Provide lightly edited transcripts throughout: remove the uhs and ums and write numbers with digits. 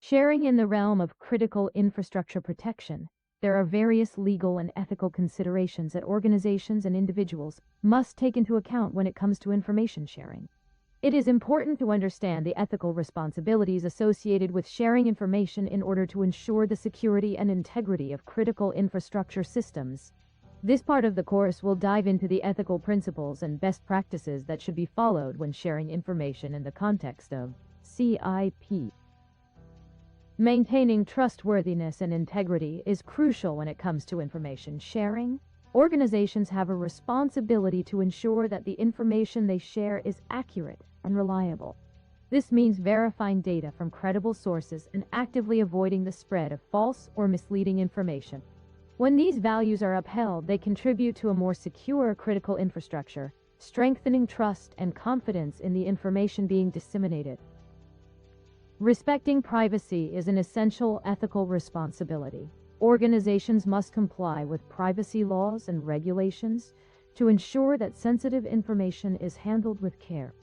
Sharing in the realm of critical infrastructure protection, there are various legal and ethical considerations that organizations and individuals must take into account when it comes to information sharing. It is important to understand the ethical responsibilities associated with sharing information in order to ensure the security and integrity of critical infrastructure systems. This part of the course will dive into the ethical principles and best practices that should be followed when sharing information in the context of CIP. Maintaining trustworthiness and integrity is crucial when it comes to information sharing. Organizations have a responsibility to ensure that the information they share is accurate and reliable. This means verifying data from credible sources and actively avoiding the spread of false or misleading information. When these values are upheld, they contribute to a more secure critical infrastructure, strengthening trust and confidence in the information being disseminated. Respecting privacy is an essential ethical responsibility. Organizations must comply with privacy laws and regulations to ensure that sensitive information is handled with care.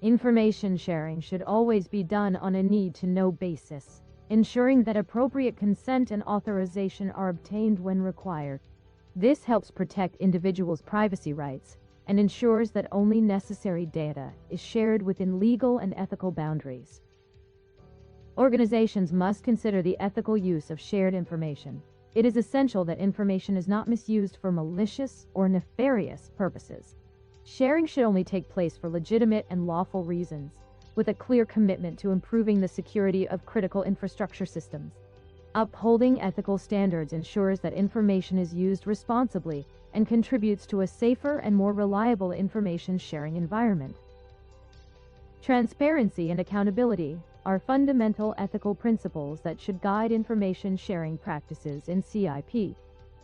Information sharing should always be done on a need-to-know basis, ensuring that appropriate consent and authorization are obtained when required. This helps protect individuals' privacy rights and ensures that only necessary data is shared within legal and ethical boundaries. Organizations must consider the ethical use of shared information. It is essential that information is not misused for malicious or nefarious purposes. Sharing should only take place for legitimate and lawful reasons, with a clear commitment to improving the security of critical infrastructure systems. Upholding ethical standards ensures that information is used responsibly and contributes to a safer and more reliable information sharing environment. Transparency and accountability are fundamental ethical principles that should guide information sharing practices in CIP.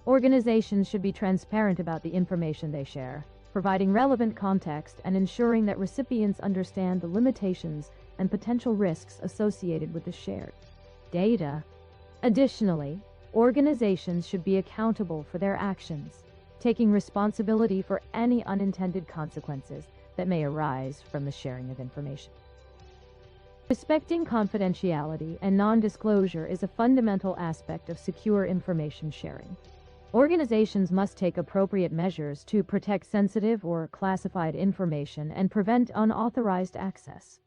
Organizations should be transparent about the information they share, providing relevant context and ensuring that recipients understand the limitations and potential risks associated with the shared data. Additionally, organizations should be accountable for their actions, taking responsibility for any unintended consequences that may arise from the sharing of information. Respecting confidentiality and non-disclosure is a fundamental aspect of secure information sharing. Organizations must take appropriate measures to protect sensitive or classified information and prevent unauthorized access.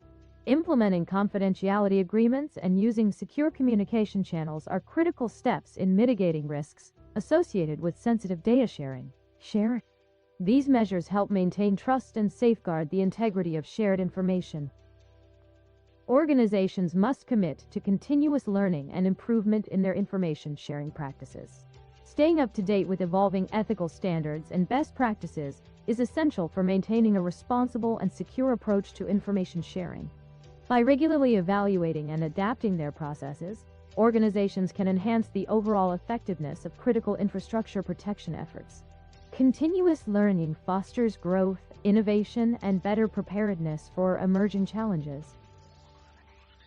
Implementing confidentiality agreements and using secure communication channels are critical steps in mitigating risks associated with sensitive data sharing. These measures help maintain trust and safeguard the integrity of shared information. Organizations must commit to continuous learning and improvement in their information sharing practices. Staying up to date with evolving ethical standards and best practices is essential for maintaining a responsible and secure approach to information sharing. By regularly evaluating and adapting their processes, organizations can enhance the overall effectiveness of critical infrastructure protection efforts. Continuous learning fosters growth, innovation, and better preparedness for emerging challenges.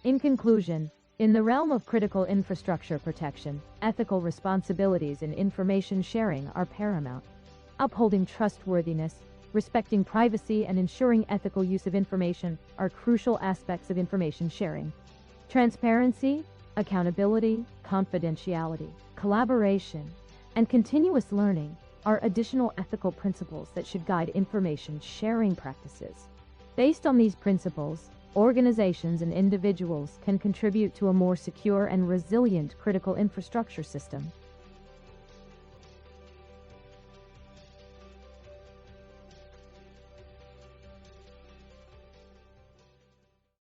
In conclusion, in the realm of critical infrastructure protection, ethical responsibilities in information sharing are paramount. Upholding trustworthiness, respecting privacy, and ensuring ethical use of information are crucial aspects of information sharing. Transparency, accountability, confidentiality, collaboration, and continuous learning are additional ethical principles that should guide information sharing practices. Based on these principles, organizations and individuals can contribute to a more secure and resilient critical infrastructure system.